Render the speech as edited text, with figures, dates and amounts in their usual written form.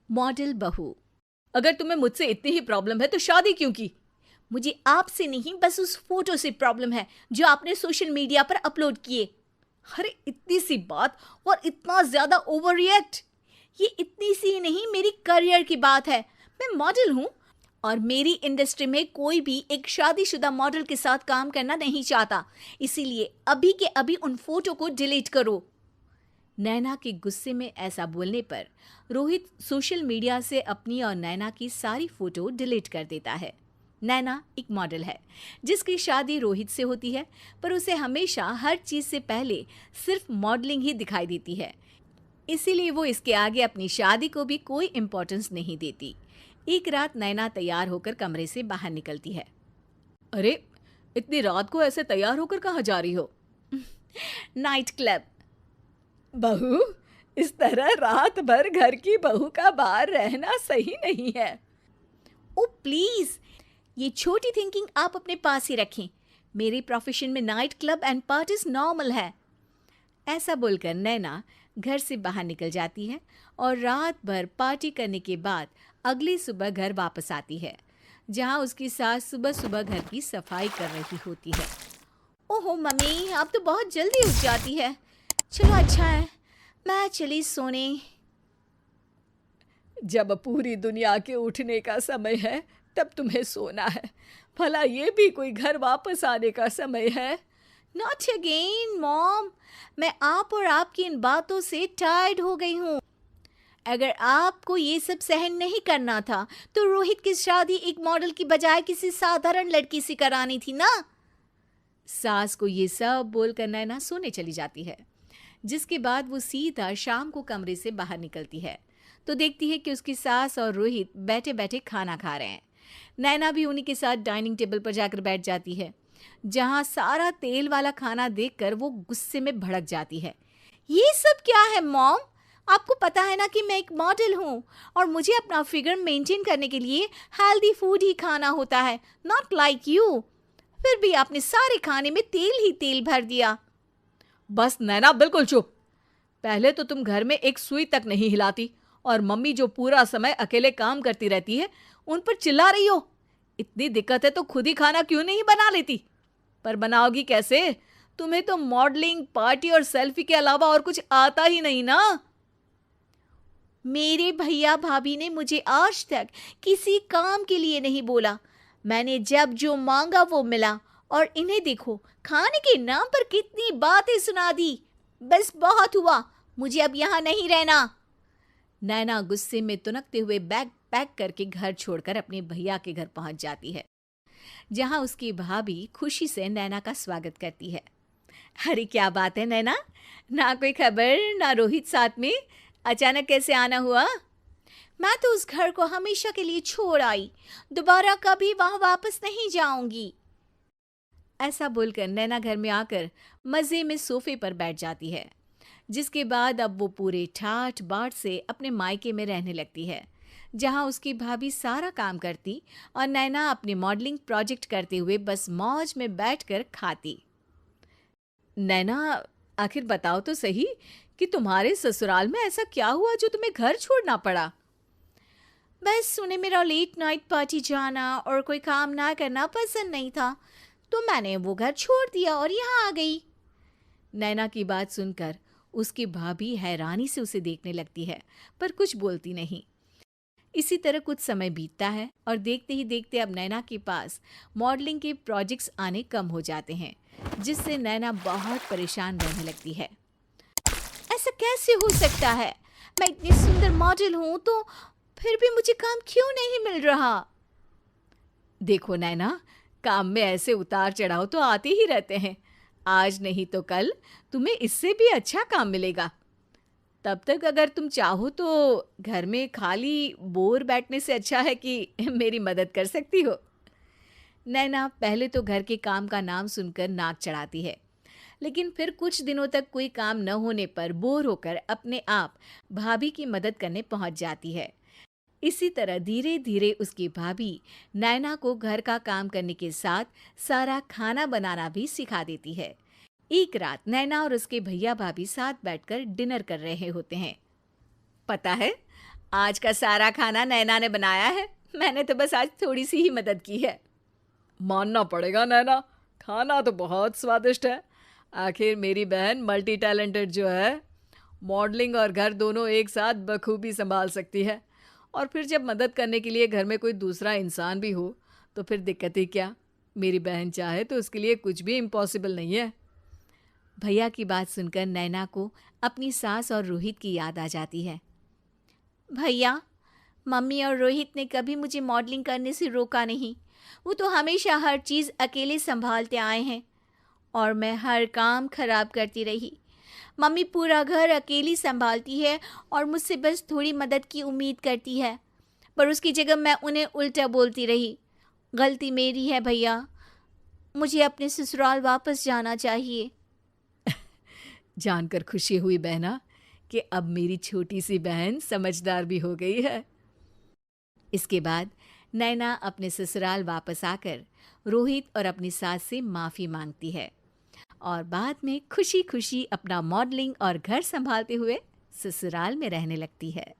Model बहू। अगर तुम्हें मुझसे इतनी ही प्रॉब्लम है तो शादी क्यों की? मुझे आपसे नहीं, बस उस फोटो से प्रॉब्लम है जो आपने सोशल मीडिया पर अपलोड किए। अरे इतनी सी बात और इतना ज्यादा ओवर रिएक्ट। ये इतनी सी ही नहीं, मेरी करियर की बात है। मैं मॉडल हूँ और मेरी इंडस्ट्री में कोई भी एक शादीशुदा मॉडल के साथ काम करना नहीं चाहता। इसीलिए अभी के अभी उन फोटो को डिलीट करो। नैना के गुस्से में ऐसा बोलने पर रोहित सोशल मीडिया से अपनी और नैना की सारी फोटो डिलीट कर देता है। नैना एक मॉडल है जिसकी शादी रोहित से होती है, पर उसे हमेशा हर चीज से पहले सिर्फ मॉडलिंग ही दिखाई देती है। इसीलिए वो इसके आगे अपनी शादी को भी कोई इम्पोर्टेंस नहीं देती। एक रात नैना तैयार होकर कमरे से बाहर निकलती है। अरे इतनी रात को ऐसे तैयार होकर कहाँ जा रही हो? Night club. बहू, इस तरह रात भर घर की बहू का बाहर रहना सही नहीं है। ओ प्लीज, ये छोटी थिंकिंग आप अपने पास ही रखें। मेरे प्रोफेशन में night club and parties normal है। ऐसा बोलकर नैना घर से बाहर निकल जाती है और रात भर पार्टी करने के बाद अगली सुबह घर वापस आती है, जहां उसकी सास सुबह सुबह घर की सफाई कर रही होती है। ओहो मम्मी, आप तो बहुत जल्दी उठ जाती है। चलो अच्छा है, मैं चली सोने। जब पूरी दुनिया के उठने का समय है तब तुम्हें सोना है। भला ये भी कोई घर वापस आने का समय है? नॉट अगेन मॉम, मैं आप और आपकी इन बातों से टायर्ड हो गई हूँ। अगर आपको ये सब सहन नहीं करना था तो रोहित की शादी एक मॉडल की बजाय किसी साधारण लड़की से करानी थी ना। सास को ये सब बोलकर नैना सोने चली जाती है, जिसके बाद वो सीधा शाम को कमरे से बाहर निकलती है तो देखती है कि उसकी सास और रोहित बैठे बैठे खाना खा रहे हैं। नैना भी उन्हीं के साथ डाइनिंग टेबल पर जाकर बैठ जाती है, जहां सारा तेल वाला खाना देखकर वो गुस्से में भड़क जाती है। ये सब क्या है मॉम? आपको पता है ना कि मैं एक मॉडल हूँ और मुझे अपना फिगर मेंटेन करने के लिए हेल्दी फूड ही खाना होता है, नॉट लाइक यू। फिर भी आपने सारे खाने में तेल ही तेल भर दिया। बस नैना, बिल्कुल चुप। पहले तो तुम घर में एक सुई तक नहीं हिलाती और मम्मी जो पूरा समय अकेले काम करती रहती है उन पर चिल्ला रही हो। इतनी दिक्कत है तो खुद ही खाना क्यों नहीं बना लेती? पर बनाओगी कैसे? तुम्हें तो मॉडलिंग, पार्टी और सेल्फी के अलावा और कुछ आता ही नहीं ना। मेरे भैया भाभी ने मुझे आज तक किसी काम के लिए नहीं बोला। मैंने जब जो मांगा वो मिला और इन्हें देखो, खाने के नाम पर कितनी बातें सुना दी। बस बहुत हुआ, मुझे अब यहाँ नहीं रहना। नैना गुस्से में तुनकते हुए बैग पैक करके घर छोड़कर अपने भैया के घर पहुंच जाती है, जहां उसकी भाभी खुशी से नैना का स्वागत करती है। अरे क्या बात है नैना, ना कोई खबर ना रोहित साथ में, अचानक कैसे आना हुआ? मैं तो उस घर को हमेशा के लिए छोड़ आई, दोबारा कभी वहां वापस नहीं जाऊंगी। ऐसा बोलकर नैना घर में आकर मजे में सोफे पर बैठ जाती है, जिसके बाद अब वो पूरे ठाठ बाट से अपने मायके में रहने लगती है, जहां उसकी भाभी सारा काम करती और नैना अपने मॉडलिंग प्रोजेक्ट करते हुए बस मौज में बैठकर खाती। नैना, आखिर बताओ तो सही कि तुम्हारे ससुराल में ऐसा क्या हुआ जो तुम्हें घर छोड़ना पड़ा? बस उन्हें मेरा लेट नाइट पार्टी जाना और कोई काम ना करना पसंद नहीं था, तो मैंने वो घर छोड़ दिया और यहाँ आ गई। नैना की बात सुनकर उसकी भाभी हैरानी से उसे देखने लगती है, पर कुछ बोलती नहीं। इसी तरह कुछ समय बीतता है और देखते ही देखते अब नैना के पास मॉडलिंग के प्रोजेक्ट्स आने कम हो जाते हैं, जिससे नैना बहुत परेशान रहने लगती है। ऐसा कैसे हो सकता है? मैं इतनी सुंदर मॉडल हूँ तो फिर भी मुझे काम क्यों नहीं मिल रहा? देखो नैना, काम में ऐसे उतार चढ़ाव तो आते ही रहते हैं। आज नहीं तो कल तुम्हें इससे भी अच्छा काम मिलेगा। तब तक अगर तुम चाहो तो घर में खाली बोर बैठने से अच्छा है कि मेरी मदद कर सकती हो। नैना पहले तो घर के काम का नाम सुनकर नाक चढ़ाती है, लेकिन फिर कुछ दिनों तक कोई काम न होने पर बोर होकर अपने आप भाभी की मदद करने पहुंच जाती है। इसी तरह धीरे धीरे उसकी भाभी नैना को घर का काम करने के साथ सारा खाना बनाना भी सिखा देती है। एक रात नैना और उसके भैया भाभी साथ बैठकर डिनर कर रहे होते हैं। पता है, आज का सारा खाना नैना ने बनाया है, मैंने तो बस आज थोड़ी सी ही मदद की है। मानना पड़ेगा नैना, खाना तो बहुत स्वादिष्ट है। आखिर मेरी बहन मल्टी टैलेंटेड जो है, मॉडलिंग और घर दोनों एक साथ बखूबी संभाल सकती है। और फिर जब मदद करने के लिए घर में कोई दूसरा इंसान भी हो तो फिर दिक्कत ही क्या। मेरी बहन चाहे तो उसके लिए कुछ भी इम्पॉसिबल नहीं है। भैया की बात सुनकर नैना को अपनी सास और रोहित की याद आ जाती है। भैया, मम्मी और रोहित ने कभी मुझे मॉडलिंग करने से रोका नहीं। वो तो हमेशा हर चीज़ अकेले संभालते आए हैं और मैं हर काम खराब करती रही। मम्मी पूरा घर अकेली संभालती है और मुझसे बस थोड़ी मदद की उम्मीद करती है, पर उसकी जगह मैं उन्हें उल्टा बोलती रही। गलती मेरी है भैया, मुझे अपने ससुराल वापस जाना चाहिए। जानकर खुशी हुई बहना कि अब मेरी छोटी सी बहन समझदार भी हो गई है। इसके बाद नैना अपने ससुराल वापस आकर रोहित और अपनी सास से माफ़ी मांगती है और बाद में खुशी खुशी अपना मॉडलिंग और घर संभालते हुए ससुराल में रहने लगती है।